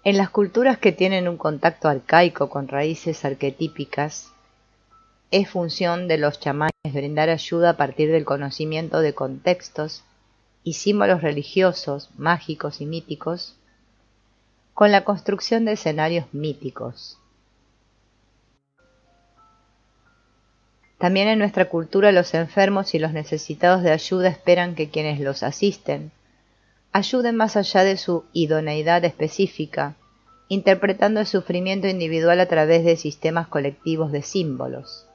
En las culturas que tienen un contacto arcaico con raíces arquetípicas, es función de los chamanes brindar ayuda a partir del conocimiento de contextos y símbolos religiosos, mágicos y míticos, con la construcción de escenarios míticos. También en nuestra cultura los enfermos y los necesitados de ayuda esperan que quienes los asisten ayuden más allá de su idoneidad específica, interpretando el sufrimiento individual a través de sistemas colectivos de símbolos.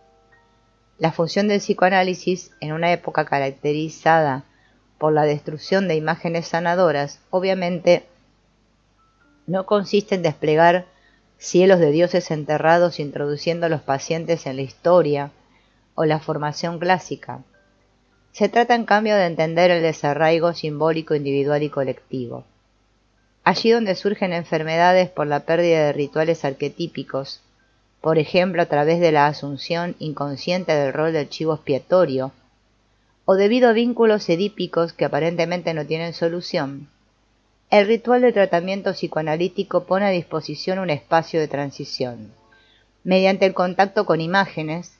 La función del psicoanálisis, en una época caracterizada por la destrucción de imágenes sanadoras, obviamente no consiste en desplegar cielos de dioses enterrados introduciendo a los pacientes en la historia o la formación clásica. Se trata en cambio de entender el desarraigo simbólico individual y colectivo. Allí donde surgen enfermedades por la pérdida de rituales arquetípicos, por ejemplo a través de la asunción inconsciente del rol del chivo expiatorio, o debido a vínculos edípicos que aparentemente no tienen solución, el ritual de tratamiento psicoanalítico pone a disposición un espacio de transición. Mediante el contacto con imágenes,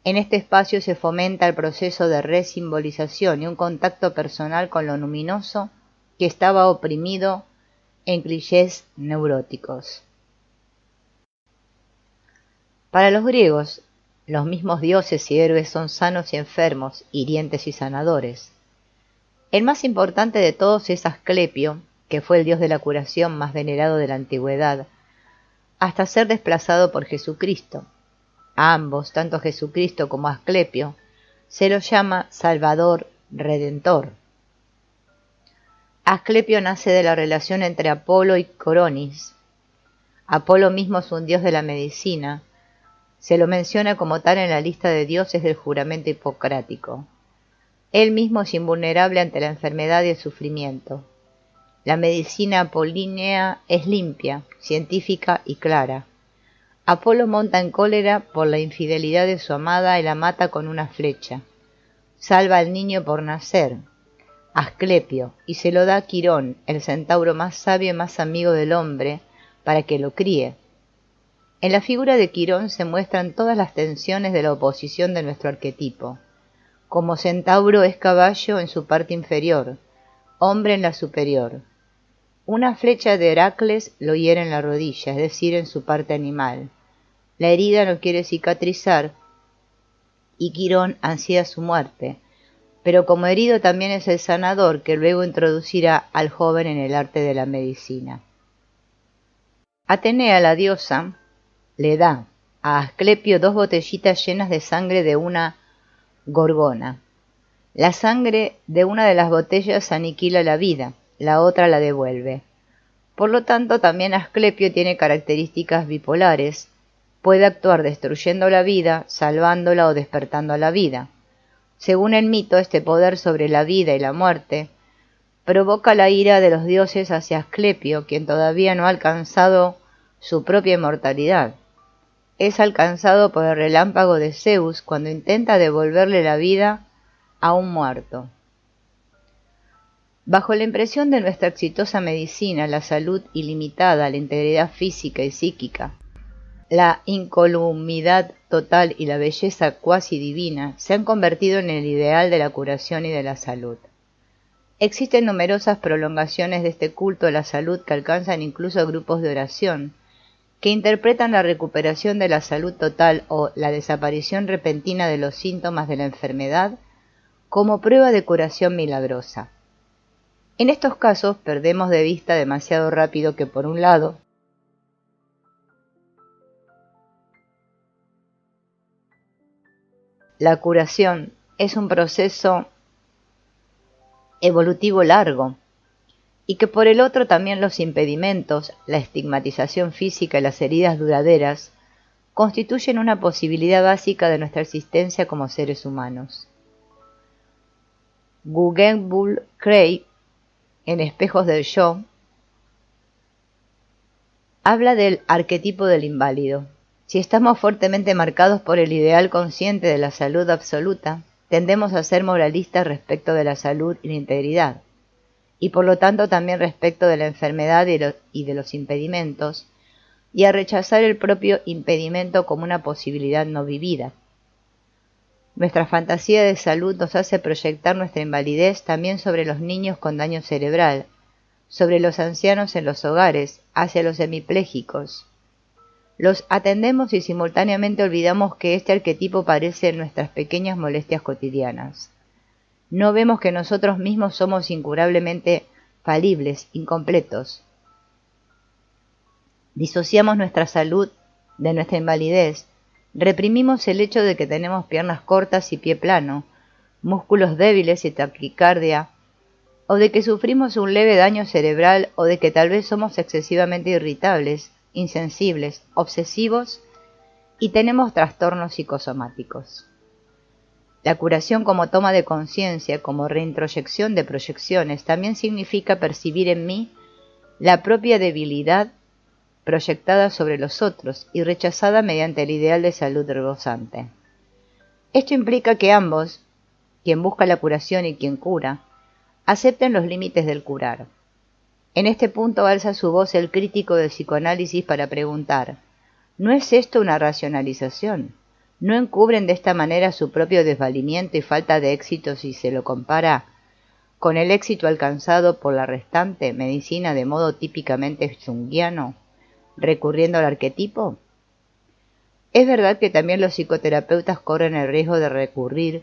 en este espacio se fomenta el proceso de resimbolización y un contacto personal con lo luminoso que estaba oprimido en clichés neuróticos. Para los griegos, los mismos dioses y héroes son sanos y enfermos, hirientes y sanadores. El más importante de todos es Asclepio, que fue el dios de la curación más venerado de la antigüedad, hasta ser desplazado por Jesucristo. A ambos, tanto Jesucristo como Asclepio, se los llama Salvador, Redentor. Asclepio nace de la relación entre Apolo y Coronis. Apolo mismo es un dios de la medicina. Se lo menciona como tal en la lista de dioses del juramento hipocrático. Él mismo es invulnerable ante la enfermedad y el sufrimiento. La medicina apolínea es limpia, científica y clara. Apolo monta en cólera por la infidelidad de su amada y la mata con una flecha. Salva al niño por nacer, Asclepio, y se lo da a Quirón, el centauro más sabio y más amigo del hombre, para que lo críe. En la figura de Quirón se muestran todas las tensiones de la oposición de nuestro arquetipo. Como centauro es caballo en su parte inferior, hombre en la superior. Una flecha de Heracles lo hiere en la rodilla, es decir, en su parte animal. La herida no quiere cicatrizar y Quirón ansía su muerte, pero como herido también es el sanador que luego introducirá al joven en el arte de la medicina. Atenea, la diosa, le da a Asclepio 2 botellitas llenas de sangre de una gorgona. La sangre de una de las botellas aniquila la vida, la otra la devuelve. Por lo tanto, también Asclepio tiene características bipolares. Puede actuar destruyendo la vida, salvándola o despertando a la vida. Según el mito, este poder sobre la vida y la muerte provoca la ira de los dioses hacia Asclepio, quien todavía no ha alcanzado su propia inmortalidad. Es alcanzado por el relámpago de Zeus cuando intenta devolverle la vida a un muerto. Bajo la impresión de nuestra exitosa medicina, la salud ilimitada, la integridad física y psíquica, la incolumidad total y la belleza cuasi divina se han convertido en el ideal de la curación y de la salud. Existen numerosas prolongaciones de este culto a la salud que alcanzan incluso grupos de oración, que interpretan la recuperación de la salud total o la desaparición repentina de los síntomas de la enfermedad como prueba de curación milagrosa. En estos casos perdemos de vista demasiado rápido que, por un lado, la curación es un proceso evolutivo largo y que por el otro también los impedimentos, la estigmatización física y las heridas duraderas constituyen una posibilidad básica de nuestra existencia como seres humanos. Guggenbull Craig, en Espejos del Yo, habla del arquetipo del inválido. Si estamos fuertemente marcados por el ideal consciente de la salud absoluta, tendemos a ser moralistas respecto de la salud y la integridad. y por lo tanto también respecto de la enfermedad y de los impedimentos, y a rechazar el propio impedimento como una posibilidad no vivida. Nuestra fantasía de salud nos hace proyectar nuestra invalidez también sobre los niños con daño cerebral, sobre los ancianos en los hogares, hacia los hemipléjicos. Los atendemos y simultáneamente olvidamos que este arquetipo aparece en nuestras pequeñas molestias cotidianas. No vemos que nosotros mismos somos incurablemente falibles, incompletos. Disociamos nuestra salud de nuestra invalidez. Reprimimos el hecho de que tenemos piernas cortas y pie plano, músculos débiles y taquicardia, o de que sufrimos un leve daño cerebral, o de que tal vez somos excesivamente irritables, insensibles, obsesivos y tenemos trastornos psicosomáticos. La curación como toma de conciencia, como reintroyección de proyecciones, también significa percibir en mí la propia debilidad proyectada sobre los otros y rechazada mediante el ideal de salud rebosante. Esto implica que ambos, quien busca la curación y quien cura, acepten los límites del curar. En este punto alza su voz el crítico del psicoanálisis para preguntar: ¿no es esto una racionalización? ¿No encubren de esta manera su propio desvalimiento y falta de éxito si se lo compara con el éxito alcanzado por la restante medicina de modo típicamente junguiano, recurriendo al arquetipo? Es verdad que también los psicoterapeutas corren el riesgo de recurrir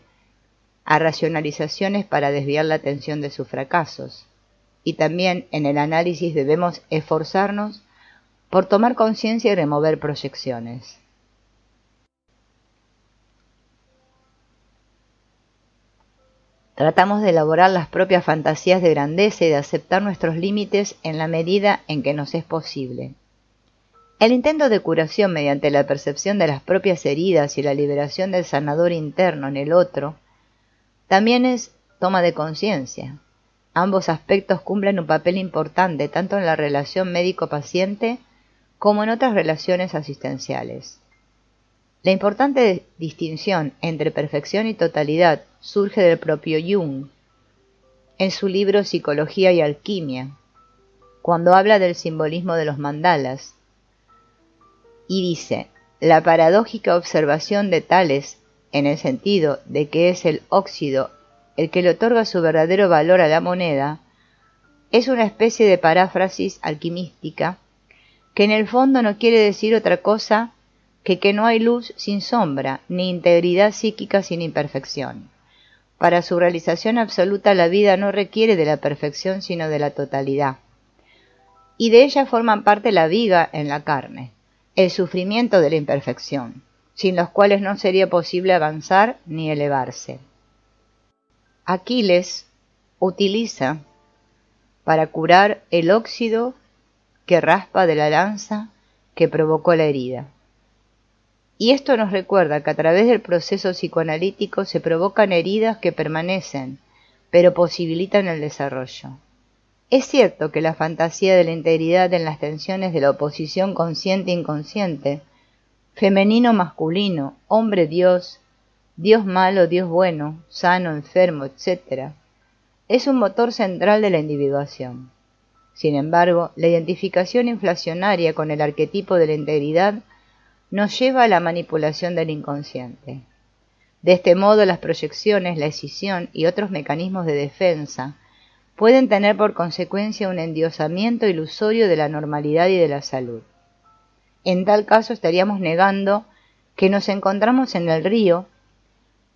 a racionalizaciones para desviar la atención de sus fracasos, y también en el análisis debemos esforzarnos por tomar conciencia y remover proyecciones. Tratamos de elaborar las propias fantasías de grandeza y de aceptar nuestros límites en la medida en que nos es posible. El intento de curación mediante la percepción de las propias heridas y la liberación del sanador interno en el otro también es toma de conciencia. Ambos aspectos cumplen un papel importante tanto en la relación médico-paciente como en otras relaciones asistenciales. La importante distinción entre perfección y totalidad surge del propio Jung, en su libro Psicología y Alquimia, cuando habla del simbolismo de los mandalas, y dice: la paradójica observación de Tales, en el sentido de que es el óxido el que le otorga su verdadero valor a la moneda, es una especie de paráfrasis alquimística que en el fondo no quiere decir otra cosa que no hay luz sin sombra, ni integridad psíquica sin imperfección. Para su realización absoluta la vida no requiere de la perfección sino de la totalidad, y de ella forman parte la viga en la carne, el sufrimiento de la imperfección, sin los cuales no sería posible avanzar ni elevarse. Aquiles utiliza para curar el óxido que raspa de la lanza que provocó la herida. Y esto nos recuerda que a través del proceso psicoanalítico se provocan heridas que permanecen, pero posibilitan el desarrollo. Es cierto que la fantasía de la integridad en las tensiones de la oposición consciente-inconsciente, femenino-masculino, hombre-dios, Dios malo, Dios bueno, sano, enfermo, etc., es un motor central de la individuación. Sin embargo, la identificación inflacionaria con el arquetipo de la integridad nos lleva a la manipulación del inconsciente. De este modo, las proyecciones, la escisión y otros mecanismos de defensa pueden tener por consecuencia un endiosamiento ilusorio de la normalidad y de la salud. En tal caso, estaríamos negando que nos encontramos en el río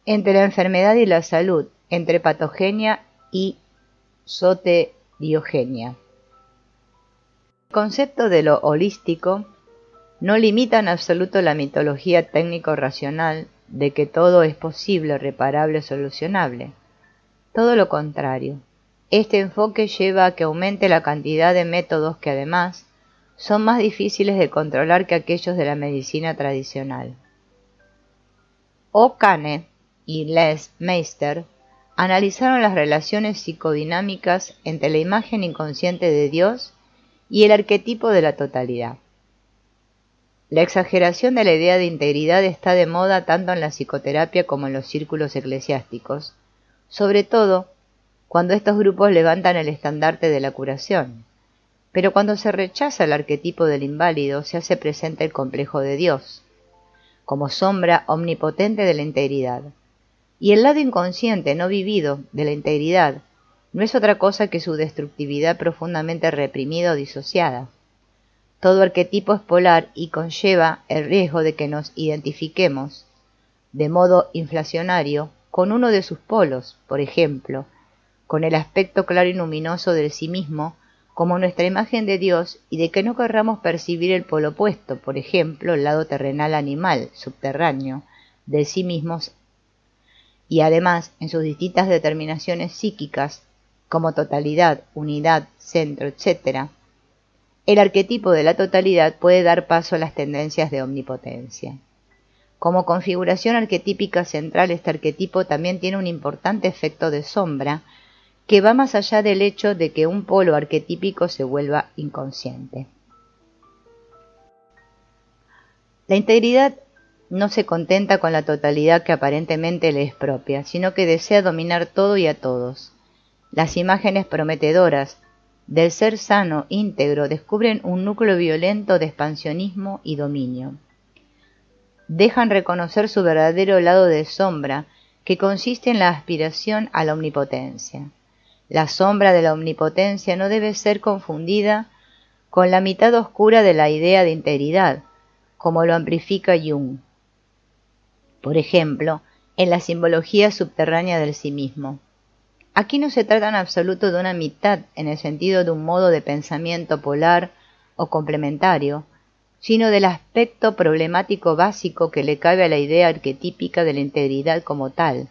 entre la enfermedad y la salud, entre patogenia y soteriogenia. El concepto de lo holístico no limita en absoluto la mitología técnico-racional de que todo es posible, reparable, solucionable. Todo lo contrario. Este enfoque lleva a que aumente la cantidad de métodos que además son más difíciles de controlar que aquellos de la medicina tradicional. O'Kane y Les Meister analizaron las relaciones psicodinámicas entre la imagen inconsciente de Dios y el arquetipo de la totalidad. La exageración de la idea de integridad está de moda tanto en la psicoterapia como en los círculos eclesiásticos, sobre todo cuando estos grupos levantan el estandarte de la curación. Pero cuando se rechaza el arquetipo del inválido, se hace presente el complejo de Dios, como sombra omnipotente de la integridad. Y el lado inconsciente no vivido de la integridad no es otra cosa que su destructividad profundamente reprimida o disociada. Todo arquetipo es polar y conlleva el riesgo de que nos identifiquemos, de modo inflacionario, con uno de sus polos, por ejemplo, con el aspecto claro y luminoso del sí mismo, como nuestra imagen de Dios, y de que no querramos percibir el polo opuesto, por ejemplo, el lado terrenal animal, subterráneo, del sí mismos, y además, en sus distintas determinaciones psíquicas, como totalidad, unidad, centro, etc., el arquetipo de la totalidad puede dar paso a las tendencias de omnipotencia. Como configuración arquetípica central, este arquetipo también tiene un importante efecto de sombra que va más allá del hecho de que un polo arquetípico se vuelva inconsciente. La integridad no se contenta con la totalidad que aparentemente le es propia, sino que desea dominar todo y a todos. Las imágenes prometedoras del ser sano íntegro descubren un núcleo violento de expansionismo y dominio. Dejan reconocer su verdadero lado de sombra, que consiste en la aspiración a la omnipotencia. La sombra de la omnipotencia no debe ser confundida con la mitad oscura de la idea de integridad, como lo amplifica Jung, por ejemplo, en la simbología subterránea del sí mismo. Aquí no se trata en absoluto de una mitad en el sentido de un modo de pensamiento polar o complementario, sino del aspecto problemático básico que le cabe a la idea arquetípica de la integridad como tal,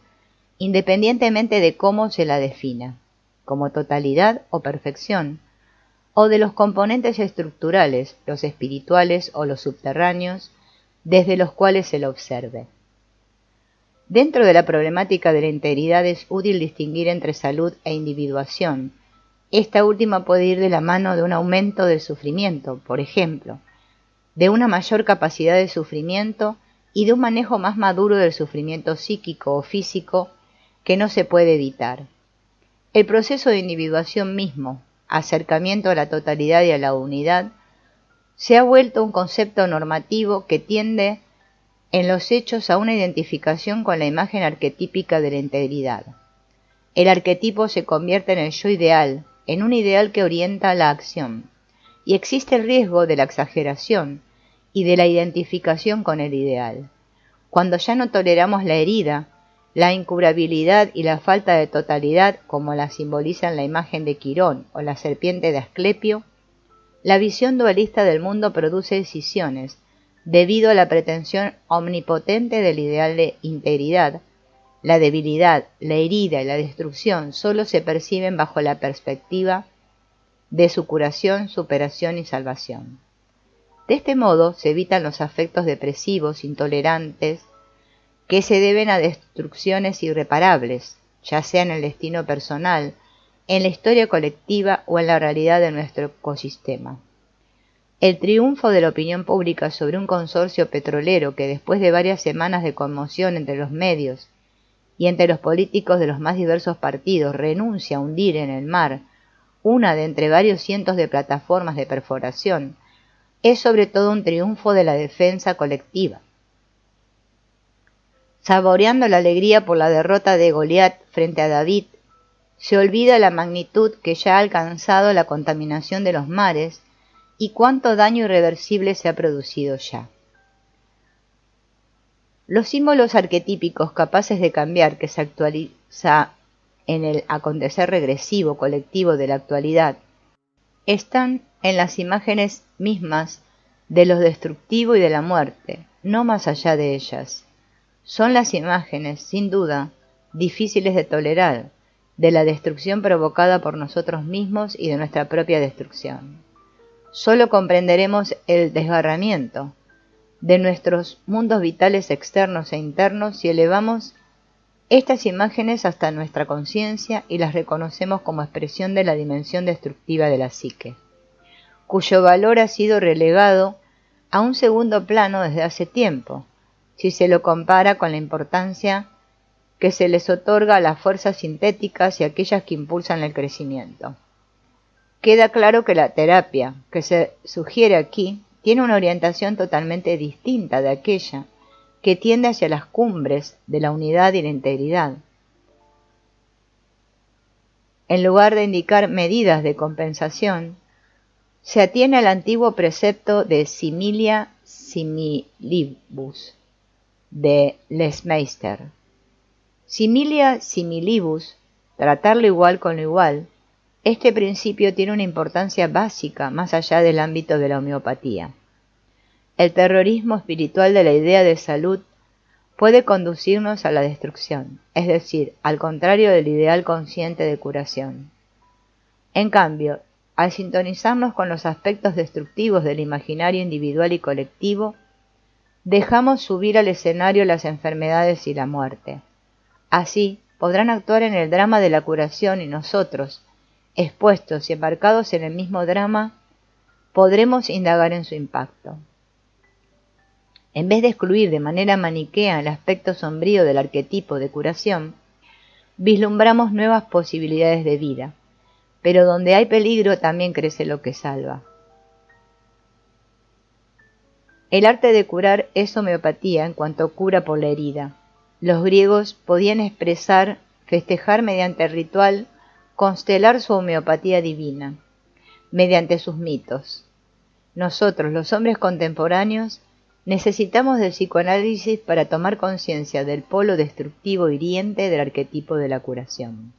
independientemente de cómo se la defina, como totalidad o perfección, o de los componentes estructurales, los espirituales o los subterráneos, desde los cuales se la observe. Dentro de la problemática de la integridad es útil distinguir entre salud e individuación. Esta última puede ir de la mano de un aumento del sufrimiento, por ejemplo, de una mayor capacidad de sufrimiento y de un manejo más maduro del sufrimiento psíquico o físico que no se puede evitar. El proceso de individuación mismo, acercamiento a la totalidad y a la unidad, se ha vuelto un concepto normativo que tiende en los hechos a una identificación con la imagen arquetípica de la integridad. El arquetipo se convierte en el yo ideal, en un ideal que orienta la acción, y existe el riesgo de la exageración y de la identificación con el ideal. Cuando ya no toleramos la herida, la incurabilidad y la falta de totalidad, como la simbolizan la imagen de Quirón o la serpiente de Asclepio, la visión dualista del mundo produce escisiones, debido a la pretensión omnipotente del ideal de integridad. La debilidad, la herida y la destrucción solo se perciben bajo la perspectiva de su curación, superación y salvación. De este modo se evitan los afectos depresivos, intolerantes, que se deben a destrucciones irreparables, ya sea en el destino personal, en la historia colectiva o en la realidad de nuestro ecosistema. El triunfo de la opinión pública sobre un consorcio petrolero que después de varias semanas de conmoción entre los medios y entre los políticos de los más diversos partidos renuncia a hundir en el mar una de entre varios cientos de plataformas de perforación, es sobre todo un triunfo de la defensa colectiva. Saboreando la alegría por la derrota de Goliat frente a David, se olvida la magnitud que ya ha alcanzado la contaminación de los mares y cuánto daño irreversible se ha producido ya. Los símbolos arquetípicos capaces de cambiar que se actualiza en el acontecer regresivo colectivo de la actualidad están en las imágenes mismas de lo destructivo y de la muerte, no más allá de ellas. Son las imágenes, sin duda, difíciles de tolerar, de la destrucción provocada por nosotros mismos y de nuestra propia destrucción. Solo comprenderemos el desgarramiento de nuestros mundos vitales externos e internos si elevamos estas imágenes hasta nuestra conciencia y las reconocemos como expresión de la dimensión destructiva de la psique, cuyo valor ha sido relegado a un segundo plano desde hace tiempo, si se lo compara con la importancia que se les otorga a las fuerzas sintéticas y aquellas que impulsan el crecimiento. Queda claro que la terapia que se sugiere aquí tiene una orientación totalmente distinta de aquella que tiende hacia las cumbres de la unidad y la integridad. En lugar de indicar medidas de compensación, se atiene al antiguo precepto de similia similibus de Lesmeister. Similia similibus, tratar lo igual con lo igual. Este principio tiene una importancia básica más allá del ámbito de la homeopatía. El terrorismo espiritual de la idea de salud puede conducirnos a la destrucción, es decir, al contrario del ideal consciente de curación. En cambio, al sintonizarnos con los aspectos destructivos del imaginario individual y colectivo, dejamos subir al escenario las enfermedades y la muerte. Así, podrán actuar en el drama de la curación y nosotros, expuestos y embarcados en el mismo drama, podremos indagar en su impacto. En vez de excluir de manera maniquea el aspecto sombrío del arquetipo de curación, vislumbramos nuevas posibilidades de vida, pero donde hay peligro también crece lo que salva. El arte de curar es homeopatía en cuanto cura por la herida. Los griegos podían festejar mediante el ritual, constelar su homeopatía divina, mediante sus mitos. Nosotros, los hombres contemporáneos, necesitamos del psicoanálisis para tomar conciencia del polo destructivo hiriente del arquetipo de la curación.